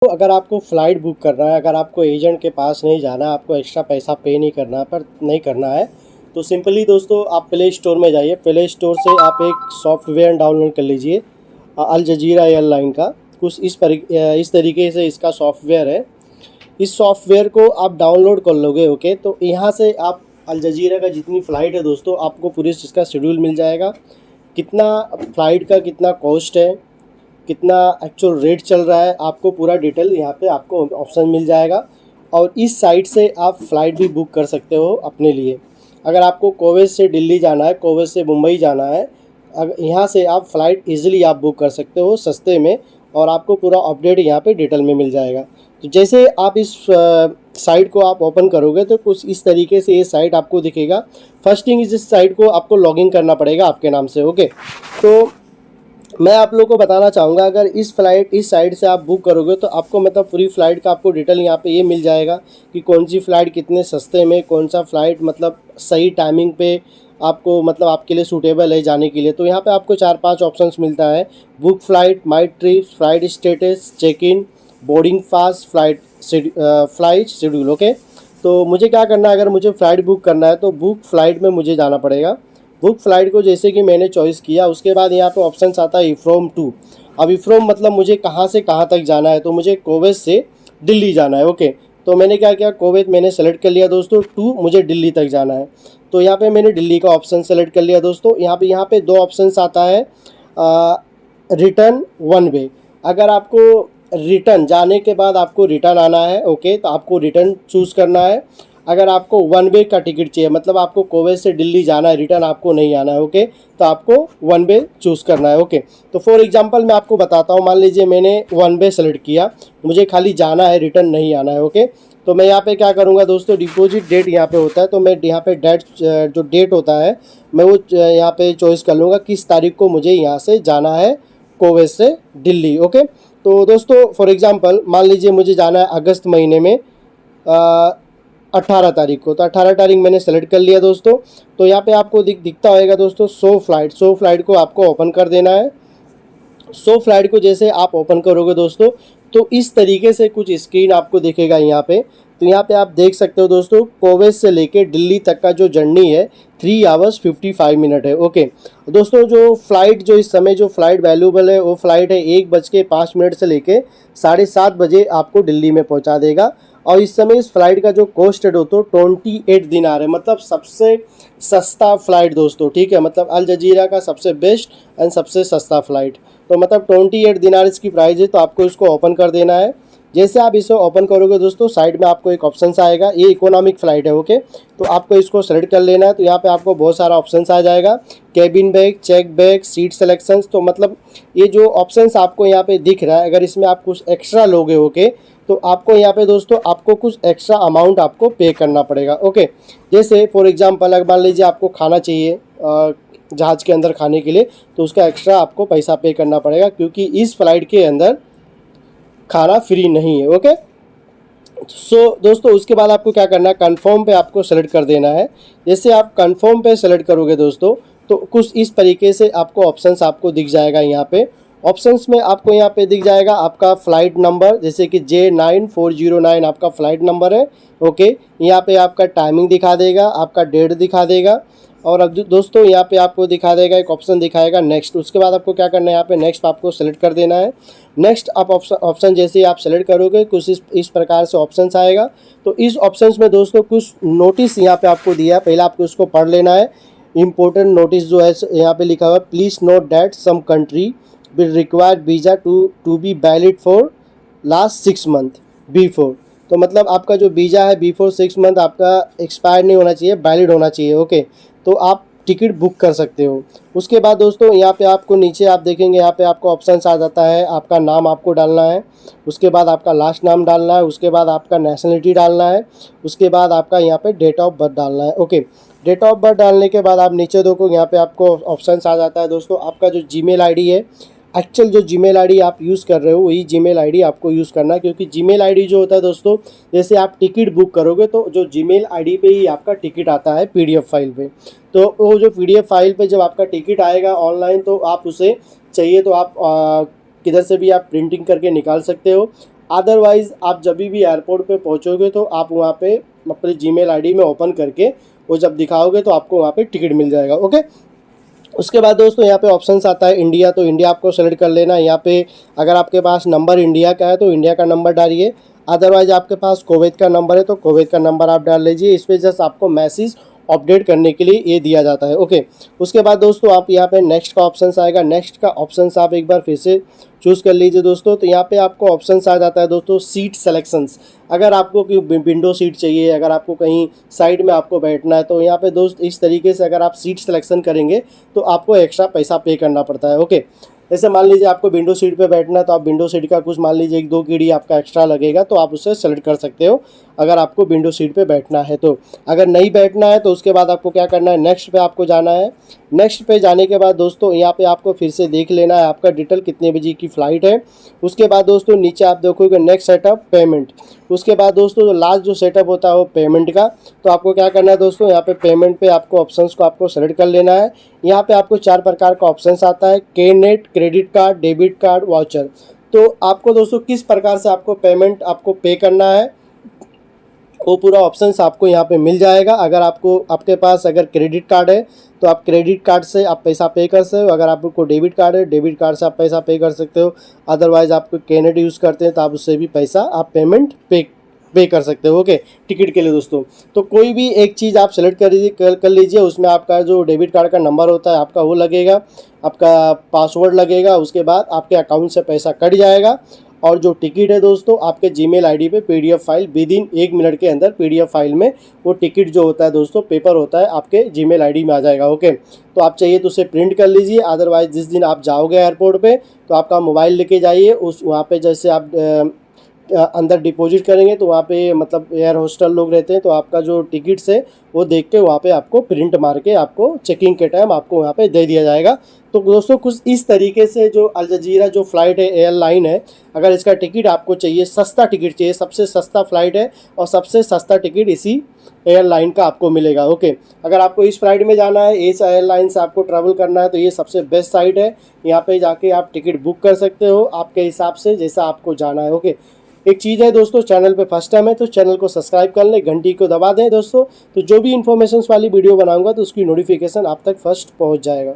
तो अगर आपको फ़्लाइट बुक करना है, अगर आपको एजेंट के पास नहीं जाना है, आपको एक्स्ट्रा पैसा पे नहीं करना है, तो सिंपली दोस्तों आप प्ले स्टोर में जाइए। प्ले स्टोर से आप एक सॉफ्टवेयर डाउनलोड कर लीजिए अल जज़ीरा एयरलाइन का। कुछ इस तरीके से इसका सॉफ्टवेयर है। इस सॉफ्टवेयर को आप डाउनलोड कर लोगे, ओके। तो यहाँ से आप अल जज़ीरा का जितनी फ़्लाइट है दोस्तों, आपको पूरी इसका शेड्यूल मिल जाएगा। कितना फ़्लाइट का कितना कॉस्ट है, कितना एक्चुअल रेट चल रहा है, आपको पूरा डिटेल यहाँ पे आपको ऑप्शन मिल जाएगा। और इस साइट से आप फ़्लाइट भी बुक कर सकते हो अपने लिए। अगर आपको कोवैत से दिल्ली जाना है, कोवैत से मुंबई जाना है, अगर यहाँ से आप फ़्लाइट इजीली आप बुक कर सकते हो सस्ते में, और आपको पूरा अपडेट यहाँ पे डिटेल में मिल जाएगा। तो जैसे आप इस साइट को आप ओपन करोगे तो कुछ इस तरीके से ये साइट आपको दिखेगा। फर्स्ट थिंग इस साइट को आपको लॉगिन करना पड़ेगा आपके नाम से, ओके। तो मैं आप लोगों को बताना चाहूँगा, अगर इस साइट से आप बुक करोगे तो आपको मतलब पूरी फ़्लाइट का आपको डिटेल यहाँ पे ये मिल जाएगा कि कौन सी फ़्लाइट कितने सस्ते में, कौन सा फ़्लाइट मतलब सही टाइमिंग पे आपको मतलब आपके लिए सूटेबल है जाने के लिए। तो यहाँ पे आपको 4-5 ऑप्शंस मिलता है। Book flight, my trips, flight status, check in, boarding pass, flight schedule, okay. तो मुझे क्या करना है, अगर मुझे फ़्लाइट बुक करना है तो बुक फ़्लाइट में मुझे जाना पड़ेगा। बुक फ़्लाइट को जैसे कि मैंने चॉइस किया, उसके बाद यहाँ पे ऑप्शंस आता है फ्रॉम टू। अब फ्रॉम मतलब मुझे कहाँ से कहाँ तक जाना है, तो मुझे कोवैत से दिल्ली जाना है, ओके। तो मैंने क्या किया, कोवैत मैंने सेलेक्ट कर लिया दोस्तों। टू मुझे दिल्ली तक जाना है, तो यहाँ पे मैंने दिल्ली का ऑप्शन सेलेक्ट कर लिया दोस्तों। यहाँ पे दो ऑप्शंस आता है, रिटर्न, वन वे। अगर आपको रिटर्न जाने के बाद आपको रिटर्न आना है, ओके, तो आपको रिटर्न चूज़ करना है। अगर आपको वन वे का टिकट चाहिए, मतलब आपको कोवैत से दिल्ली जाना है, रिटर्न आपको नहीं आना है, ओके, तो आपको वन वे चूज़ करना है, ओके। तो फॉर एग्जांपल मैं आपको बताता हूँ, मान लीजिए मैंने वन वे सेलेक्ट किया, मुझे खाली जाना है, रिटर्न नहीं आना है, ओके। तो मैं यहाँ पे क्या करूँगा दोस्तों, डिपॉजिट डेट यहाँ पे होता है, तो मैं यहाँ पे जो डेट होता है मैं वो यहाँ पे चॉइस कर लूँगा किस तारीख को मुझे यहाँ से जाना है कोवैत से दिल्ली, ओके। तो दोस्तों फॉर एग्जांपल मान लीजिए मुझे जाना है अगस्त महीने में 18 तारीख को, तो 18 तारीख मैंने सेलेक्ट कर लिया दोस्तों। तो यहाँ पे आपको दिखता होगा दोस्तों शो फ्लाइट को आपको ओपन कर देना है। शो फ्लाइट को जैसे आप ओपन करोगे दोस्तों, तो इस तरीके से कुछ स्क्रीन आपको दिखेगा यहाँ पे। तो यहाँ पे आप देख सकते हो दोस्तों, कोवैत से लेके दिल्ली तक का जो जर्नी है 3 आवर्स 55 मिनट है, ओके। दोस्तों जो फ़्लाइट जो इस समय जो फ़्लाइट वैल्यूबल है वो फ़्लाइट है 1:05 से लेके 7:30 बजे आपको दिल्ली में पहुँचा देगा। और इस समय इस फ्लाइट का जो कॉस्ट है दोस्तों 28 दिनार है, मतलब सबसे सस्ता फ़्लाइट दोस्तों, ठीक है। मतलब अल जज़ीरा का सबसे बेस्ट एंड सबसे सस्ता फ़्लाइट, तो मतलब 28 दिनार इसकी प्राइस है। तो आपको इसको ओपन कर देना है। जैसे आप इसे ओपन करोगे दोस्तों, साइड में आपको एक ऑप्शन आएगा, ये इकोनॉमिक फ़्लाइट है, ओके। तो आपको इसको सेलेक्ट कर लेना है। तो यहाँ पे आपको बहुत सारा ऑप्शंस आ जाएगा, cabin bag, check bag, seat selections. तो मतलब ये जो ऑप्शंस आपको यहाँ पे दिख रहा है, अगर इसमें आप कुछ एक्स्ट्रा लोगे, ओके, तो आपको यहाँ पे दोस्तों आपको कुछ एक्स्ट्रा अमाउंट आपको पे करना पड़ेगा, ओके। जैसे फॉर एग्जांपल अगर मान लीजिए आपको खाना चाहिए जहाज़ के अंदर खाने के लिए, तो उसका एक्स्ट्रा आपको पैसा पे करना पड़ेगा, क्योंकि इस फ्लाइट के अंदर खाना फ्री नहीं है, ओके। दोस्तों उसके बाद आपको क्या करना है, कन्फर्म पे आपको सेलेक्ट कर देना है। जैसे आप कन्फर्म पे सेलेक्ट करोगे दोस्तों, तो कुछ इस तरीके से आपको ऑप्शंस आपको दिख जाएगा। यहाँ पे ऑप्शंस में आपको यहाँ पे दिख जाएगा आपका फ़्लाइट नंबर, जैसे कि J9409 आपका फ़्लाइट नंबर है, ओके। यहाँ पे आपका टाइमिंग दिखा देगा, आपका डेट दिखा देगा। और अब दोस्तों यहाँ पे आपको दिखा देगा एक ऑप्शन दिखाएगा नेक्स्ट। उसके बाद आपको क्या करना है, यहाँ पे नेक्स्ट आपको सेलेक्ट कर देना है। नेक्स्ट आप ऑप्शन जैसे ही आप सेलेक्ट करोगे कुछ इस प्रकार से ऑप्शंस आएगा। तो इस ऑप्शंस में दोस्तों कुछ नोटिस यहाँ पे आपको दिया है, पहले आपको इसको पढ़ लेना है। इम्पोर्टेंट नोटिस जो है यहाँ पे लिखा हुआ है, please note that some country will require visa to be valid for last 6 month before. तो मतलब आपका जो वीज़ा है बिफोर 6 मंथ आपका एक्सपायर नहीं होना चाहिए, वैलिड होना चाहिए, ओके। तो आप टिकट बुक कर सकते हो। उसके बाद दोस्तों यहाँ पे आपको नीचे आप देखेंगे, यहाँ पे आपको ऑप्शंस आ जाता है, आपका नाम आपको डालना है, उसके बाद आपका लास्ट नाम डालना है, उसके बाद आपका नेशनलिटी डालना है, उसके बाद आपका यहाँ पे डेट ऑफ बर्थ डालना है, ओके। डेट ऑफ बर्थ डालने के बाद आप नीचे देखो, यहाँ पे आपको ऑप्शंस आ जाता है दोस्तों, आपका जो जीमेल आईडी है, एक्चुअल जो जीमेल आईडी आप यूज़ कर रहे हो वही जीमेल आईडी आपको यूज़ करना है। क्योंकि जीमेल आईडी जो होता है दोस्तों, जैसे आप टिकट बुक करोगे तो जो जीमेल आईडी पे ही आपका टिकट आता है पीडीएफ फाइल पे। तो वो जो पीडीएफ फाइल पे जब आपका टिकट आएगा ऑनलाइन, तो आप उसे चाहिए तो आप किधर से भी आप प्रिंटिंग करके निकाल सकते हो। अदरवाइज़ आप जब भी एयरपोर्ट पे पहुँचोगे तो आप वहाँ पे अपने जीमेल आईडी में ओपन करके वो जब दिखाओगे तो आपको वहाँ पे टिकट मिल जाएगा। ओके, उसके बाद दोस्तों यहाँ पे ऑप्शंस आता है इंडिया, तो इंडिया आपको सेलेक्ट कर लेना है। यहाँ पे अगर आपके पास नंबर इंडिया का है तो इंडिया का नंबर डालिए, अदरवाइज आपके पास कुवैत का नंबर है तो कुवैत का नंबर आप डाल लीजिए। इस पर जस्ट आपको मैसेज अपडेट करने के लिए ये दिया जाता है। ओके, उसके बाद दोस्तों आप यहाँ पे नेक्स्ट का ऑप्शंस आएगा, नेक्स्ट का ऑप्शंस आप एक बार फिर से चूज़ कर लीजिए दोस्तों। तो यहाँ पे आपको ऑप्शंस आ जाता है दोस्तों सीट सेलेक्शंस। अगर आपको कोई विंडो सीट चाहिए, अगर आपको कहीं साइड में आपको बैठना है तो यहाँ पे दोस्त इस तरीके से अगर आप सीट सिलेक्शन करेंगे तो आपको एक्स्ट्रा पैसा पे करना पड़ता है। ओके, जैसे मान लीजिए आपको विंडो सीट पे बैठना है तो आप विंडो सीट का कुछ मान लीजिए 1-2 कीड़ी आपका एक्स्ट्रा लगेगा तो आप उससे सेलेक्ट कर सकते हो अगर आपको विंडो सीट पे बैठना है तो। अगर नहीं बैठना है तो उसके बाद आपको क्या करना है, नेक्स्ट पे आपको जाना है। नेक्स्ट पे जाने के बाद दोस्तों यहाँ पे आपको फिर से देख लेना है आपका डिटेल कितने बजे की फ़्लाइट है। उसके बाद दोस्तों नीचे आप देखोगे नेक्स्ट सेटअप पेमेंट। उसके बाद दोस्तों जो लास्ट जो सेटअप होता है वो पेमेंट का, तो आपको क्या करना है दोस्तों, यहाँ पे पेमेंट पे आपको ऑप्शंस को आपको सेलेक्ट कर लेना है। यहाँ पे आपको 4 प्रकार का ऑप्शंस आता है, के net, credit card, debit card, voucher. तो आपको दोस्तों किस प्रकार से आपको पेमेंट आपको पे करना है वो पूरा ऑप्शंस आपको यहाँ पे मिल जाएगा। अगर आपको आपके पास अगर क्रेडिट कार्ड है तो आप क्रेडिट कार्ड से आप पैसा पे कर सकते हो, अगर आपको डेबिट कार्ड है डेबिट कार्ड से आप पैसा पे कर सकते हो, अदरवाइज़ आपको कैनेट यूज़ करते हैं तो आप उससे भी पैसा आप पेमेंट पे कर सकते हो। ओके, टिकट के लिए दोस्तों तो कोई भी एक चीज़ आप सेलेक्ट कर लीजिए, उसमें आपका जो डेबिट कार्ड का नंबर होता है आपका वो लगेगा, आपका पासवर्ड लगेगा, उसके बाद आपके अकाउंट से पैसा कट जाएगा और जो टिकट है दोस्तों आपके जीमेल आईडी पे पीडीएफ फाइल विदिन 1 मिनट के अंदर पीडीएफ फाइल में वो टिकट जो होता है दोस्तों पेपर होता है आपके जीमेल आईडी में आ जाएगा। ओके, तो आप चाहिए तो उसे प्रिंट कर लीजिए, अदरवाइज जिस दिन आप जाओगे एयरपोर्ट पे तो आपका मोबाइल लेके जाइए, उस वहाँ पे जैसे आप अंदर डिपॉजिट करेंगे तो वहाँ पे मतलब एयर होस्टल लोग रहते हैं तो आपका जो टिकट्स है वो देख के वहाँ पे आपको प्रिंट मार के आपको चेकिंग के टाइम आपको वहाँ पे दे दिया जाएगा। तो दोस्तों कुछ इस तरीके से जो अल जजीरा जो फ़्लाइट है एयरलाइन है, अगर इसका टिकट आपको चाहिए, सस्ता टिकट चाहिए, सबसे सस्ता फ़्लाइट है और सबसे सस्ता टिकट इसी एयरलाइन का आपको मिलेगा। ओके, अगर आपको इस फ्लाइट में जाना है, इस एयरलाइन से आपको ट्रैवल करना है तो ये सबसे बेस्ट साइट है। यहाँ पे जाके आप टिकट बुक कर सकते हो आपके हिसाब से जैसा आपको जाना है। ओके, एक चीज़ है दोस्तों, चैनल पे फर्स्ट टाइम है तो चैनल को सब्सक्राइब कर लें, घंटी को दबा दें दोस्तों, तो जो भी इन्फॉर्मेशन वाली वीडियो बनाऊंगा तो उसकी नोटिफिकेशन आप तक फर्स्ट पहुंच जाएगा।